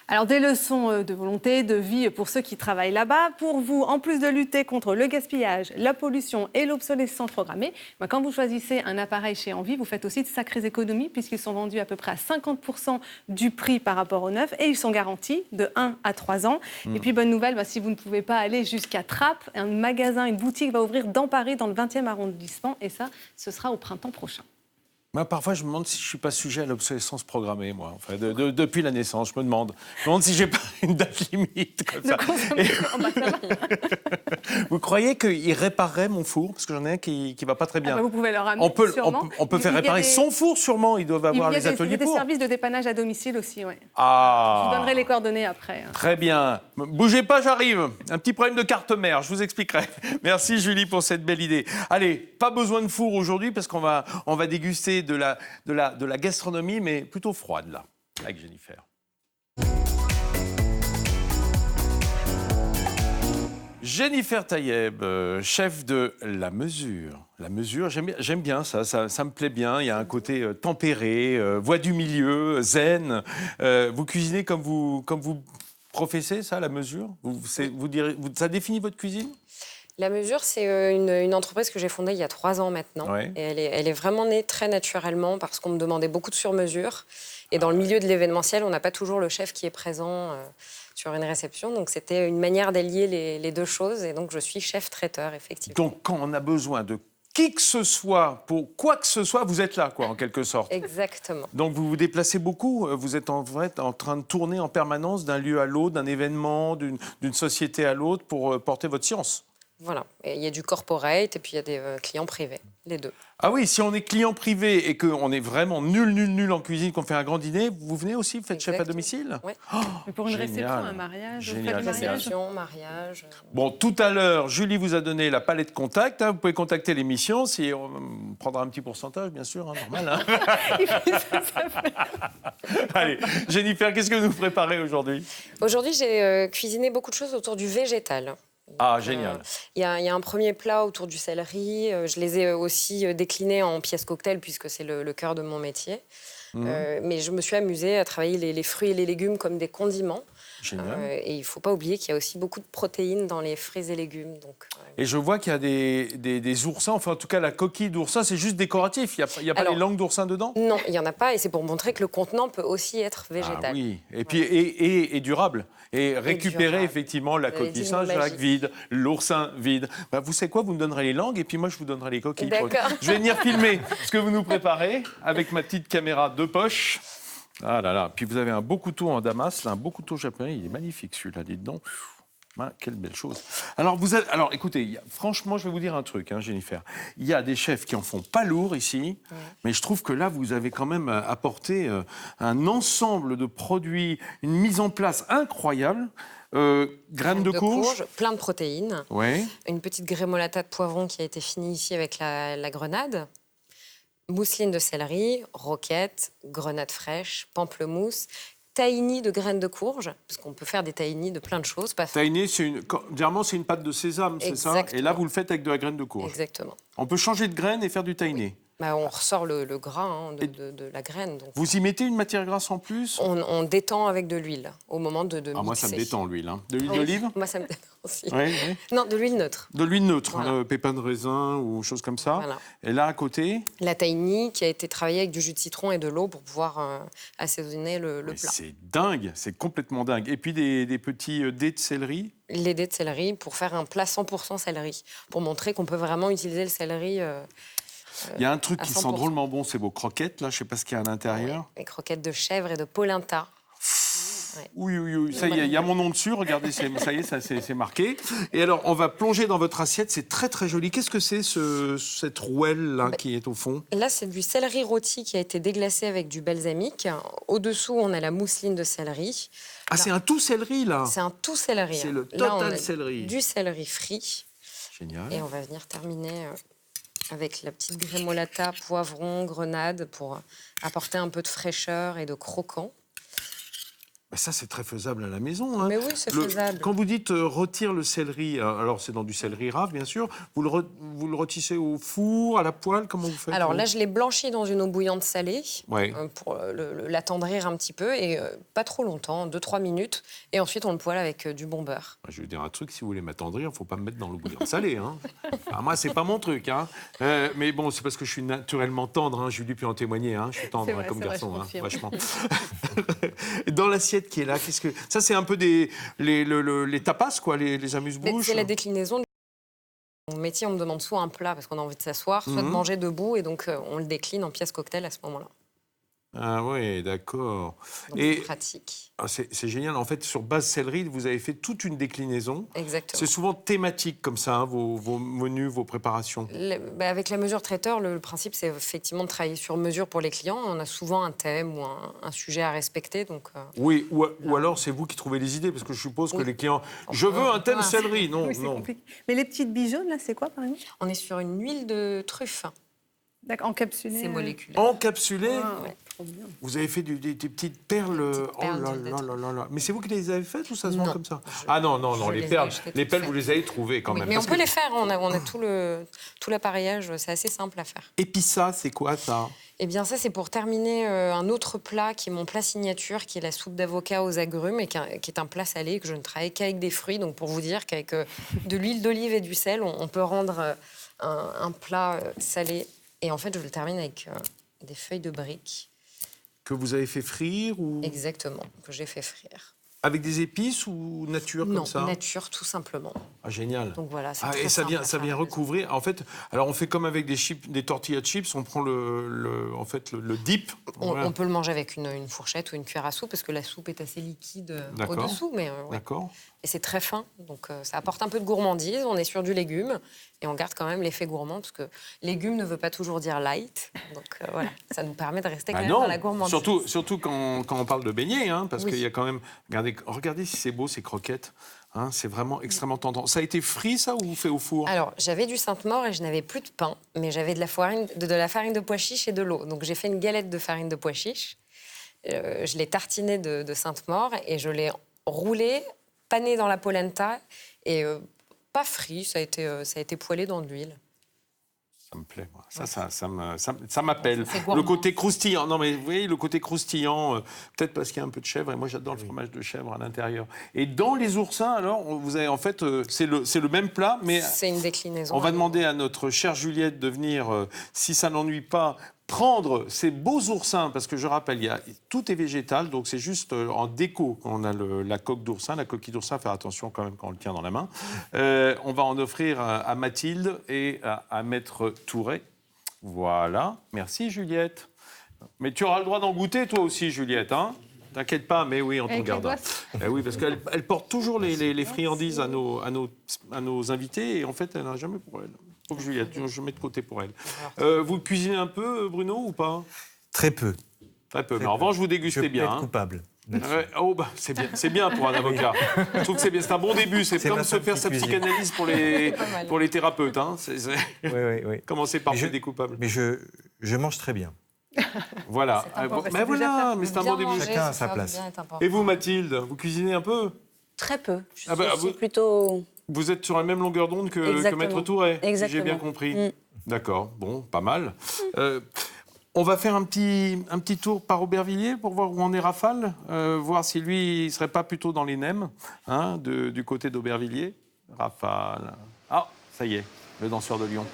Alors, des leçons de volonté, de vie pour ceux qui travaillent là-bas. Pour vous, en plus de lutter contre le gaspillage, la pollution et l'obsolescence programmée, quand vous choisissez un appareil chez Envie, vous faites aussi de sacrées économies puisqu'ils sont vendus à peu près à 50% du prix par rapport au neuf et ils sont garantis de 1 à 3 ans. Et puis, bonne nouvelle, si vous ne pouvez pas aller jusqu'à Trappes, un magasin, une boutique va ouvrir dans Paris, dans le 20e arrondissement et ça, ce sera au printemps prochain. Moi, parfois, je me demande si je ne suis pas sujet à l'obsolescence programmée, moi. Enfin, depuis la naissance, je me demande si je n'ai pas une date limite comme ça. Vous croyez qu'ils répareraient mon four? Parce que j'en ai un qui ne va pas très bien. Vous pouvez leur amener, sûrement. On peut faire réparer son four, sûrement. Ils doivent avoir les ateliers pour. Il y a des services de dépannage à domicile aussi, oui. Ah. Je vous donnerai les coordonnées après. Très bien. Bougez pas, j'arrive. Un petit problème de carte mère, je vous expliquerai. Merci Julie pour cette belle idée. Allez, pas besoin de four aujourd'hui parce qu'on va déguster de la gastronomie, mais plutôt froide, là, avec Jennifer. Jennifer Tayeb, chef de La Mesure. La Mesure, j'aime bien ça me plaît bien. Il y a un côté tempéré, voix du milieu, zen. Vous cuisinez comme vous professez, ça, La Mesure? Ça définit votre cuisine? La Mesure, c'est une entreprise que j'ai fondée il y a 3 ans maintenant. Ouais. Et elle est vraiment née très naturellement parce qu'on me demandait beaucoup de sur-mesure. Et dans le milieu de l'événementiel, on n'a pas toujours le chef qui est présent sur une réception. Donc, c'était une manière d'allier les deux choses. Et donc, je suis chef-traiteur, effectivement. Donc, quand on a besoin de qui que ce soit, pour quoi que ce soit, vous êtes là, quoi, en quelque sorte. Exactement. Donc, vous vous déplacez beaucoup. Vous êtes en train de tourner en permanence d'un lieu à l'autre, d'un événement, d'une société à l'autre pour porter votre science. Voilà, il y a du corporate et puis il y a des clients privés, les deux. Ah oui, si on est client privé et qu'on est vraiment nul en cuisine, qu'on fait un grand dîner, vous venez aussi, vous faites chef à domicile? Oui. Oh, mais pour une réception, un mariage, génial. Réception, mariage. Bon, tout à l'heure, Julie vous a donné la palette contact. Vous pouvez contacter l'émission, si on prendra un petit pourcentage, bien sûr, normal. Allez, Jennifer, qu'est-ce que vous nous préparez aujourd'hui? Aujourd'hui, j'ai cuisiné beaucoup de choses autour du végétal. Ah, génial. Il y a un premier plat autour du céleri. Je les ai aussi déclinés en pièces cocktail, puisque c'est le cœur de mon métier. Mais je me suis amusée à travailler les fruits et les légumes comme des condiments. Et il ne faut pas oublier qu'il y a aussi beaucoup de protéines dans les fruits et légumes. Donc, Et je vois qu'il y a des oursins, enfin en tout cas la coquille d'oursin, c'est juste décoratif. Il n'y a pas les langues d'oursin dedans? Non, il n'y en a pas, et c'est pour montrer que le contenant peut aussi être végétal. Ah oui, et puis et durable. Et récupérer durable. effectivement la coquille Saint-Jacques vide, l'oursin vide. Bah, vous savez quoi, vous me donnerez les langues et puis moi je vous donnerai les coquilles. D'accord. Je vais venir filmer ce que vous nous préparez avec ma petite caméra de poche. Ah là là, puis vous avez un beau couteau en damas, là, un beau couteau japonais, il est magnifique celui-là, dites donc. Ah, quelle belle chose. Alors, écoutez, franchement, je vais vous dire un truc, Jennifer. Il y a des chefs qui en font pas lourd ici, mais je trouve que là, vous avez quand même apporté un ensemble de produits, une mise en place incroyable. Graines de courge. Plein de protéines. Ouais. Une petite grémolata de poivron qui a été finie ici avec la grenade. Mousseline de céleri, roquette, grenade fraîche, pamplemousse, tahini de graines de courge, parce qu'on peut faire des tahini de plein de choses. Tahini, généralement, c'est une pâte de sésame, c'est ça? Et là, vous le faites avec de la graine de courge. Exactement. On peut changer de graine et faire du tahini. Bah, on ressort le gras de la graine. Donc. Vous y mettez une matière grasse en plus? On détend avec de l'huile au moment de mixer. Moi, ça me détend l'huile. De l'huile d'olive? Moi, ça me détend aussi. Oui. Non, de l'huile neutre. De l'huile neutre, pépins de raisin ou choses comme ça. Voilà. Et là, à côté? La tahini qui a été travaillée avec du jus de citron et de l'eau pour pouvoir assaisonner le plat. C'est dingue, c'est complètement dingue. Et puis des petits dés de céleri? Les dés de céleri pour faire un plat 100% céleri. Pour montrer qu'on peut vraiment utiliser le céleri... Il y a un truc qui sent drôlement bon, c'est vos croquettes, là, je ne sais pas ce qu'il y a à l'intérieur. Les croquettes de chèvre et de polenta. Oui, ça y est, il y a mon nom dessus, regardez, ça y est, c'est marqué. Et alors, on va plonger dans votre assiette, c'est très très joli. Qu'est-ce que c'est cette rouelle-là qui est au fond? Là, c'est du céleri rôti qui a été déglacé avec du balsamique. Au-dessous, on a la mousseline de céleri. Ah, c'est un tout céleri, là? C'est un tout céleri. C'est le là, total céleri. Du céleri frit. Génial. Et on va venir terminer... avec la petite grémolata, poivron, grenade, pour apporter un peu de fraîcheur et de croquant. Ben ça, c'est très faisable à la maison. Mais oui, c'est faisable. Quand vous dites rôtir le céleri, alors c'est dans du céleri rave, bien sûr, vous le rôtissez au four, à la poêle, comment vous faites? Alors là, je l'ai blanchi dans une eau bouillante salée pour l'attendrir un petit peu, et pas trop longtemps, 2-3 minutes. Et ensuite, on le poêle avec du bon beurre. Je vais vous dire un truc, si vous voulez m'attendrir, il ne faut pas me mettre dans l'eau bouillante salée. Alors moi, c'est pas mon truc. Mais bon, c'est parce que je suis naturellement tendre. Julie peut en témoigner. Je suis tendre comme garçon, vachement. Dans l'assiette qui est là, qu'est-ce que ça, c'est un peu les tapas, quoi, les amuse-bouches. C'est la déclinaison. Mon métier, on me demande soit un plat parce qu'on a envie de s'asseoir, soit de manger debout, et donc on le décline en pièces cocktail à ce moment-là. Ah oui, d'accord. Et c'est pratique. C'est génial. En fait, sur base céleri, vous avez fait toute une déclinaison. Exactement. C'est souvent thématique comme ça, vos menus, vos préparations. Avec la mesure traiteur, le principe, c'est effectivement de travailler sur mesure pour les clients. On a souvent un thème ou un sujet à respecter. Donc, Oui, ou alors c'est vous qui trouvez les idées, parce que je suppose que les clients... Je veux un thème céleri. Non, non. Mais les petites billes jaunes, là, c'est quoi, par exemple? On est sur une huile de truffe. D'accord, encapsulée. C'est moléculaire. Encapsulée. Ouais, trop bien. Vous avez fait des petites perles. Oh là là là. Mais c'est vous qui les avez faites ou ça se vend comme ça? Ah non, les perles, vous les avez trouvées quand même. Mais on peut les faire, on a tout l'appareillage, c'est assez simple à faire. Et puis ça, c'est quoi ça? Eh bien ça, c'est pour terminer un autre plat qui est mon plat signature, qui est la soupe d'avocat aux agrumes, et qui est un plat salé que je ne travaille qu'avec des fruits. Donc pour vous dire qu'avec de l'huile d'olive et du sel, on peut rendre un plat salé. Et en fait, je le termine avec des feuilles de briques. Que vous avez fait frire ou... Exactement, que j'ai fait frire. Avec des épices ou nature comme ça? Non, nature, tout simplement. Ah, génial. Donc voilà, c'est et ça vient recouvrir. En fait, alors on fait comme avec des tortillas de chips, on prend le dip. On peut le manger avec une fourchette ou une cuillère à soupe, parce que la soupe est assez liquide au-dessous. D'accord. Et c'est très fin, donc ça apporte un peu de gourmandise. On est sur du légume, et on garde quand même l'effet gourmand, parce que légume ne veut pas toujours dire light. Donc voilà, ça nous permet de rester quand même dans la gourmandise. Surtout quand on parle de beignets, parce qu'il y a quand même... Regardez si c'est beau, ces croquettes. C'est vraiment extrêmement tentant. Ça a été frit, ça, ou fait au four? Alors, j'avais du Sainte-Maure et je n'avais plus de pain, mais j'avais de la farine de pois chiche et de l'eau. Donc, j'ai fait une galette de farine de pois chiche. Je l'ai tartinée de Sainte-Maure et je l'ai roulée, panée dans la polenta. Et Pas frit, ça a été poêlé dans de l'huile. Ça me plaît, moi. Ça m'appelle. Le côté croustillant. Non, mais vous voyez, le côté croustillant, peut-être parce qu'il y a un peu de chèvre, et moi j'adore le fromage de chèvre à l'intérieur. Et dans les oursins, alors, vous avez en fait, c'est le même plat, mais. C'est une déclinaison. On va demander à notre chère Juliette de venir, si ça n'ennuie pas, prendre ces beaux oursins, parce que je rappelle, tout est végétal, donc c'est juste en déco qu'on a la coque d'oursin, la coquille d'oursin, faire attention quand même quand on le tient dans la main. On va en offrir à Mathilde et à Maître Touret. Voilà, merci Juliette. Mais tu auras le droit d'en goûter toi aussi Juliette, hein? T'inquiète pas, mais oui, on te gardera. Oui, parce qu'elle porte toujours les friandises à nos invités, et en fait, elle n'a jamais pour elle. Juliette, je mets de côté pour elle. Vous cuisinez un peu, Bruno, ou pas? Très peu. Très peu. Mais en revanche, vous dégustez bien. Je peux être coupable. C'est bien pour un avocat. Je trouve que c'est bien. C'est un bon début. C'est comme se faire sa psychanalyse pour les thérapeutes. Hein. Oui. Commencer par des coupables. Mais je mange très bien. Voilà. Mais c'est un bon début. Chacun à sa place. Et vous, Mathilde, vous cuisinez un peu? Très peu. Je suis plutôt... Vous êtes sur la même longueur d'onde que Maître Touret, si j'ai bien compris. D'accord, bon, pas mal. On va faire un petit tour par Aubervilliers pour voir où en est Rafale, voir si lui, il ne serait pas plutôt dans les nems, hein, du côté d'Aubervilliers. Rafale. Ah, ça y est, le danseur de Lyon.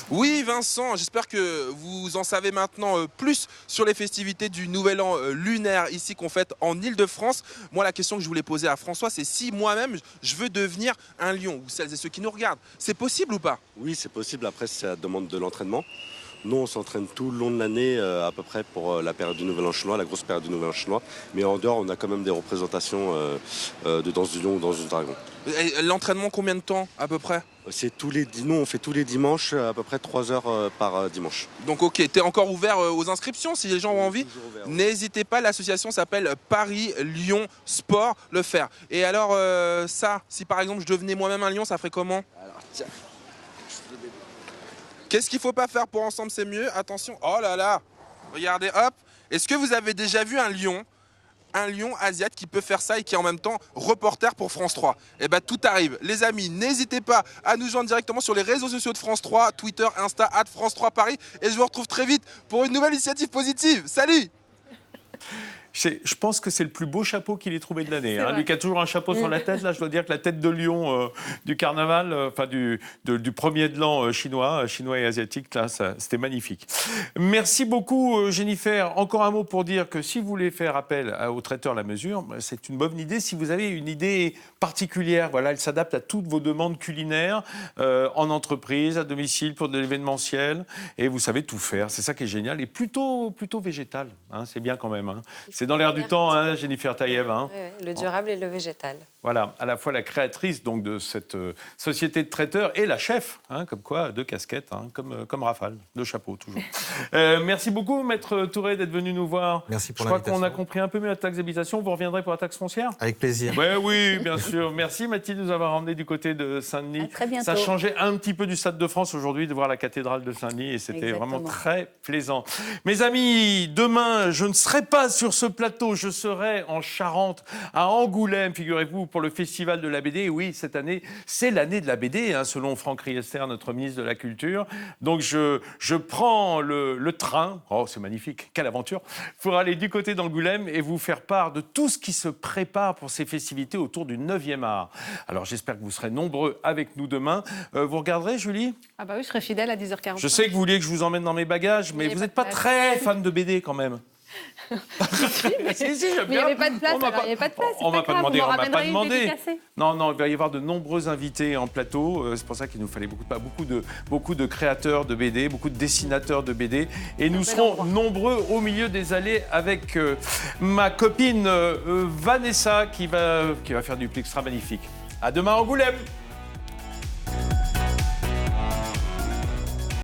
Oui, Vincent, j'espère que vous en savez maintenant plus sur les festivités du Nouvel An lunaire ici qu'on fête en Ile-de-France. Moi, la question que je voulais poser à François, c'est si moi-même, je veux devenir un lion, ou celles et ceux qui nous regardent, c'est possible ou pas? Oui, c'est possible. Après, ça demande de l'entraînement. Nous, on s'entraîne tout le long de l'année, à peu près pour la période du Nouvel An chinois, la grosse période du Nouvel An chinois. Mais en dehors, on a quand même des représentations de danse du lion ou danse du dragon. L'entraînement, combien de temps à peu près? Nous, on fait tous les dimanches, à peu près 3 heures par dimanche. Donc ok, t'es encore ouvert aux inscriptions si les gens ont envie. N'hésitez pas, l'association s'appelle Paris Lion Sport Le Faire. Et alors ça, si par exemple je devenais moi-même un lion, ça ferait comment? Alors, tiens. Qu'est-ce qu'il ne faut pas faire pour ensemble, c'est mieux? Attention, oh là là, regardez, hop. Est-ce que vous avez déjà vu un lion asiatique qui peut faire ça et qui est en même temps reporter pour France 3? Eh bien, tout arrive. Les amis, n'hésitez pas à nous joindre directement sur les réseaux sociaux de France 3, Twitter, Insta, @France 3 Paris. Et je vous retrouve très vite pour une nouvelle initiative positive. Salut! Je pense que c'est le plus beau chapeau qu'il ait trouvé de l'année. Hein. Lui qui a toujours un chapeau sur la tête, là, je dois dire que la tête de lion du carnaval, du premier de l'an chinois et asiatique, là, c'était magnifique. Merci beaucoup, Jennifer. Encore un mot pour dire que si vous voulez faire appel au traiteur La Mesure, c'est une bonne idée. Si vous avez une idée particulière, voilà, elle s'adapte à toutes vos demandes culinaires, en entreprise, à domicile, pour de l'événementiel, et vous savez tout faire. C'est ça qui est génial, et plutôt végétal. Hein, c'est bien quand même. Hein. C'est dans l'air du temps, hein, Jennifer Taïeb. Hein. Le durable et le végétal. Voilà, à la fois la créatrice donc, de cette société de traiteurs et la chef, hein, comme quoi, deux casquettes, hein, comme Rafale, deux chapeaux toujours. Merci beaucoup, Maître Touret, d'être venu nous voir. Merci pour l'invitation. Je crois qu'on a compris un peu mieux la taxe d'habitation. Vous reviendrez pour la taxe foncière? Avec plaisir. Ouais, oui, bien sûr. Merci, Mathilde, de nous avoir emmenés du côté de Saint-Denis. Très bientôt. Ça changeait un petit peu du Stade de France aujourd'hui de voir la cathédrale de Saint-Denis et c'était vraiment très plaisant. Mes amis, demain, je ne serai pas sur ce plateau, je serai en Charente, à Angoulême, figurez-vous, pour le Festival de la BD. Et oui, cette année, c'est l'année de la BD, hein, selon Franck Riester, notre ministre de la Culture. Donc, je prends le train, oh, c'est magnifique, quelle aventure, pour aller du côté d'Angoulême et vous faire part de tout ce qui se prépare pour ces festivités autour du 9e art. Alors, j'espère que vous serez nombreux avec nous demain. Vous regarderez, Julie? Ah bah oui, je serai fidèle à 10h45. Je sais que vous vouliez que je vous emmène dans mes bagages, mais vous n'êtes pas très fan de BD quand même. Mais il n'y avait pas de place, alors il n'y avait pas de place. On m'a pas demandé, Non, il va y avoir de nombreux invités en plateau. C'est pour ça qu'il nous fallait beaucoup de créateurs de BD, beaucoup de dessinateurs de BD. Et nous serons nombreux au milieu des allées avec ma copine Vanessa qui va faire du extra magnifique. À demain, Angoulême.